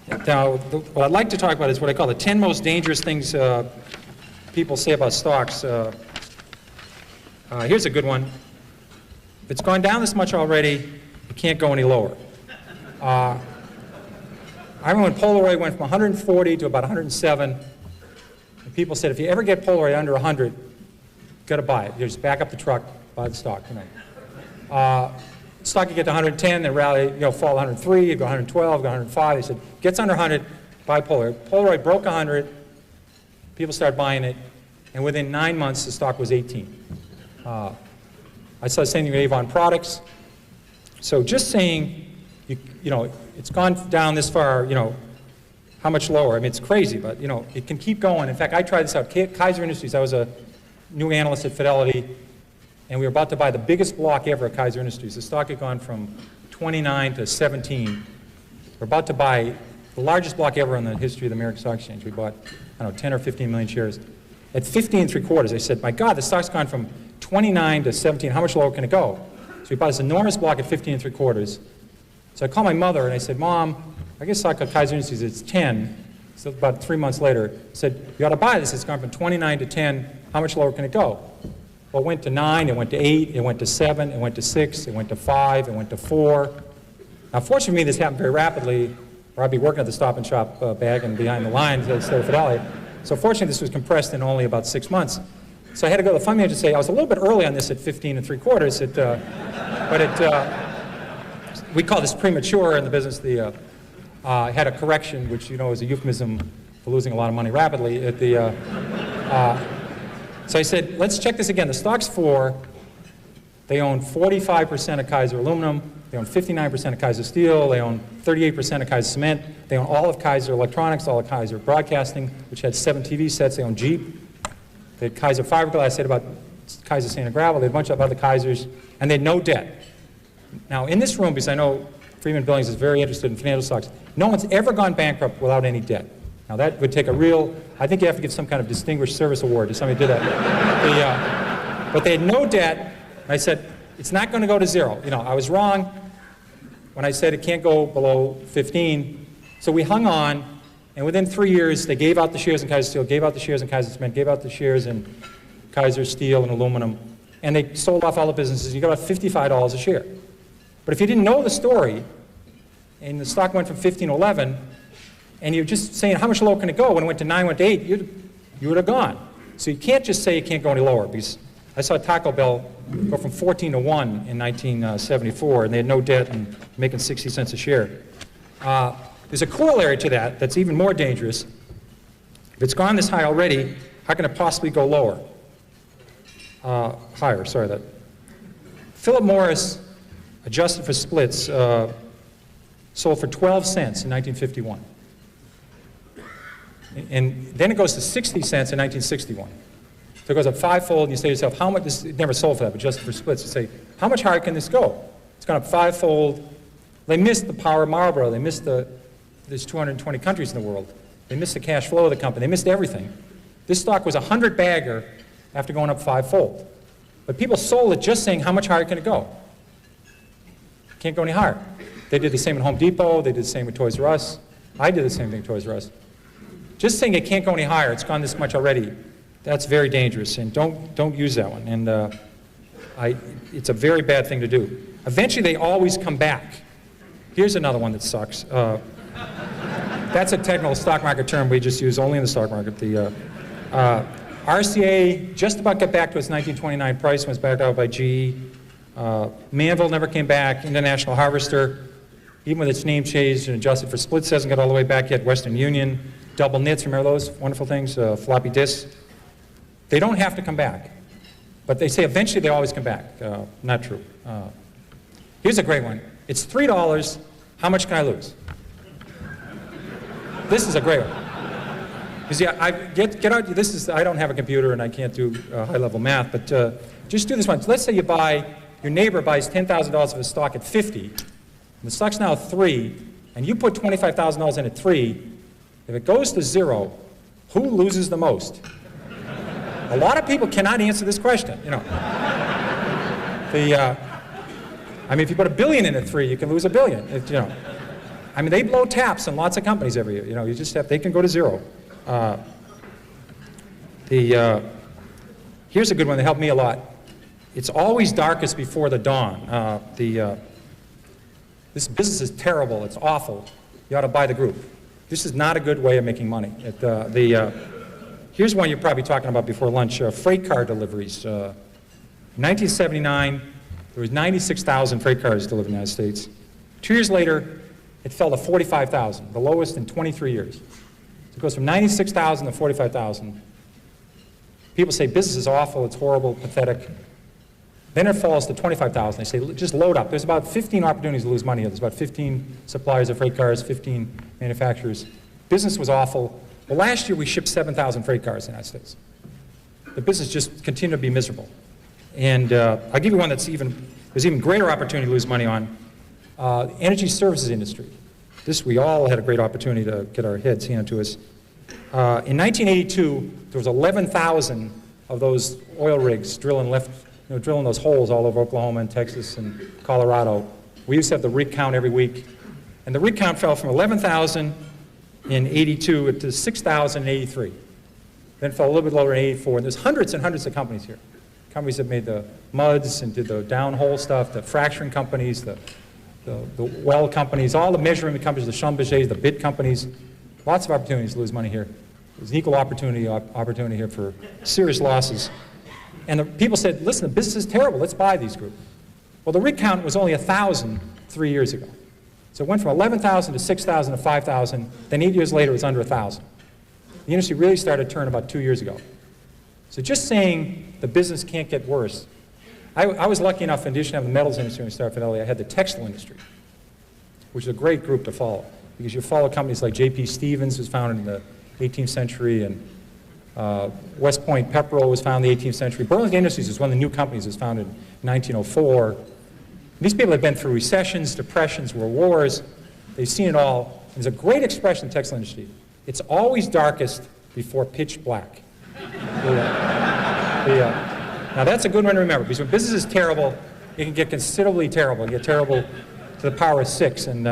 Now, what I'd like to talk about is what I call the 10 most dangerous things people say about stocks. Here's a good one. If it's gone down this much already, it can't go any lower. I remember when Polaroid went from 140 to about 107, and people said, if you ever get Polaroid under 100, you've got to buy it. You just back up the truck, buy the stock. Stock you get to 110, then rally, fall 103, you go 112, go 105. They said, gets under 100, buy Polaroid. Polaroid broke 100, people started buying it, and within 9 months, the stock was 18. I saw the same thing with Avon Products. So just saying, it's gone down this far, how much lower? I mean, it's crazy, but, it can keep going. In fact, I tried this out. Kaiser Industries, I was a new analyst at Fidelity, and we were about to buy the biggest block ever at Kaiser Industries. The stock had gone from 29 to 17. We're about to buy the largest block ever in the history of the American Stock Exchange. We bought, 10 or 15 million shares. At 15 3/4, I said, my God, the stock's gone from 29 to 17. How much lower can it go? So we bought this enormous block at 15 3/4. So I called my mother and I said, Mom, I guess stock at Kaiser Industries, it's 10. So about 3 months later, I said, you ought to buy this. It's gone from 29 to 10. How much lower can it go? Well, it went to 9, it went to 8, it went to 7, it went to 6, it went to 5, it went to 4. Now, fortunately for me, this happened very rapidly, or I'd be working at the Stop and Shop bag and behind the lines instead of Fidelity. So fortunately, this was compressed in only about 6 months. So I had to go to the fund manager and say, I was a little bit early on this at 15 3/4, we call this premature in the business. Had a correction, which is a euphemism for losing a lot of money rapidly. So I said, let's check this again. The stock's 4. They own 45% of Kaiser Aluminum. They own 59% of Kaiser Steel. They own 38% of Kaiser Cement. They own all of Kaiser Electronics, all of Kaiser Broadcasting, which had 7 TV sets. They own Jeep. They had Kaiser Fiberglass. I said about Kaiser Sand and Gravel. They had a bunch of other Kaisers, and they had no debt. Now, in this room, because I know Freeman Billings is very interested in financial stocks, no one's ever gone bankrupt without any debt. Now, that would take a real, I think you have to give some kind of distinguished service award to somebody who did that. But they had no debt, and I said, it's not going to go to 0. I was wrong when I said it can't go below 15. So we hung on, and within 3 years, they gave out the shares in Kaiser Steel, gave out the shares in Kaiser Cement, gave out the shares in Kaiser Steel and Aluminum, and they sold off all the businesses. You got about $55 a share. But if you didn't know the story, and the stock went from 15 to 11, and you're just saying how much lower can it go, when it went to 9, went to 8, you would have gone. So you can't just say it can't go any lower, because I saw Taco Bell go from 14 to 1 in 1974, and they had no debt and making 60 cents a share. There's a corollary to that that's even more dangerous. If it's gone this high already, how can it possibly go lower? Higher, sorry. That Philip Morris, adjusted for splits, sold for 12 cents in 1951. And then it goes to 60 cents in 1961. So it goes up 5-fold, and you say to yourself, how much, this it never sold for that, but just for splits, you say, how much higher can this go? It's gone up 5-fold. They missed the power of Marlboro. They missed there's 220 countries in the world. They missed the cash flow of the company. They missed everything. This stock was a 100-bagger after going up 5-fold. But people sold it just saying, how much higher can it go? Can't go any higher. They did the same at Home Depot. They did the same with Toys R Us. I did the same thing at Toys R Us. Just saying it can't go any higher, it's gone this much already, that's very dangerous, and don't use that one. And it's a very bad thing to do. Eventually, they always come back. Here's another one that sucks. That's a technical stock market term we just use only in the stock market. The RCA just about got back to its 1929 price, was backed out by GE. Manville never came back. International Harvester, even with its name changed and adjusted for splits, hasn't got all the way back yet. Western Union, double knits, remember those wonderful things? Floppy disks. They don't have to come back. But they say eventually they always come back. Not true. Here's a great one. It's $3. How much can I lose? This is a great one. Because get out. I don't have a computer and I can't do high-level math, but just do this one. Let's say your neighbor buys $10,000 of a stock at 50, and the stock's now 3, and you put $25,000 in at 3. If it goes to 0, who loses the most? A lot of people cannot answer this question. I mean, if you put $1 billion in at 3, you can lose $1 billion. I mean, they blow taps in lots of companies every year. You know, you just have, they can go to zero. Here's a good one that helped me a lot. It's always darkest before the dawn. This business is terrible. It's awful. You ought to buy the group. This is not a good way of making money. Here's one you're probably talking about before lunch, freight car deliveries. In 1979, there was 96,000 freight cars delivered in the United States. 2 years later, it fell to 45,000, the lowest in 23 years. So it goes from 96,000 to 45,000. People say business is awful, it's horrible, pathetic. Then it falls to 25,000. They say, just load up. There's about 15 opportunities to lose money here. There's about 15 suppliers of freight cars, 15 manufacturers. Business was awful. Well, last year we shipped 7,000 freight cars in the United States. The business just continued to be miserable. And I'll give you one there's even greater opportunity to lose money on. Energy services industry. This, we all had a great opportunity to get our heads handed to us. In 1982, there was 11,000 of those oil rigs drilling those holes all over Oklahoma and Texas and Colorado. We used to have the rig count every week. And the rig count fell from 11,000 in 82 to 6,000 in 83. Then it fell a little bit lower in 84. And there's hundreds and hundreds of companies here. Companies that made the muds and did the downhole stuff, the fracturing companies, the well companies, all the measurement companies, the Schlumbergers, the bid companies. Lots of opportunities to lose money here. There's an equal opportunity here for serious losses. And the people said, listen, the business is terrible, let's buy these groups. Well, the rig count was only 1,000 3 years ago. So it went from 11,000 to 6,000 to 5,000, then 8 years later it was under 1,000. The industry really started to turn about 2 years ago. So just saying the business can't get worse. I was lucky enough, in addition to having the metals industry when we started Fidelity, I had the textile industry, which is a great group to follow, because you follow companies like J.P. Stevens, was founded in the 18th century, and West Point Pepperell was founded in the 18th century. Burlington Industries was one of the new companies, was founded in 1904. These people have been through recessions, depressions, world wars. They've seen it all. There's a great expression in the textile industry. It's always darkest before pitch black. Now that's a good one to remember, because when business is terrible, it can get considerably terrible. It can get terrible to the power of 6. And